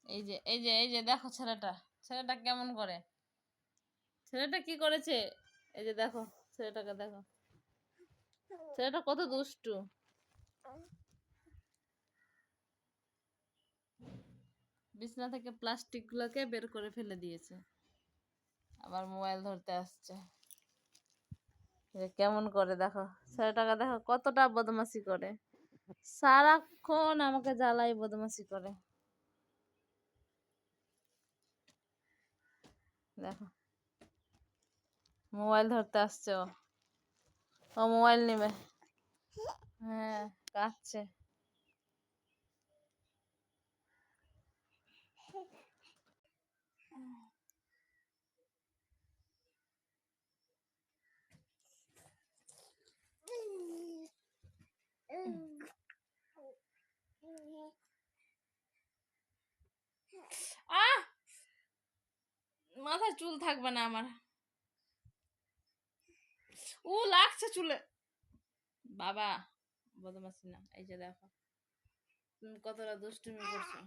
এই যে দেখো ছেলেটা, ছেলেটা কেমন করে, ছেলেটা কি করেছে। এই যে দেখো ছেলেটাকে দেখো, ছেলেটা কত দুষ্টু। বিছনা থেকে প্লাস্টিক গুলোকে বের করে ফেলে দিয়েছে, আবার মোবাইল ধরতে আসছে। কেমন করে দেখো ছেলেটাকে, দেখো কতটা বদমাশি করে, সারাক্ষণ আমাকে জ্বালাই বদমাশি করে। দেখো মোবাইল ধরতে আসছে ও, ও মোবাইল নেবে। হ্যাঁ কাঁদছে। আহ মাথায় চুল থাকবে না আমার, ও লাগছে চুলে। বাবা বদমাশি না, এই যে দেখো তুমি কতটা দুষ্টুমি করছো।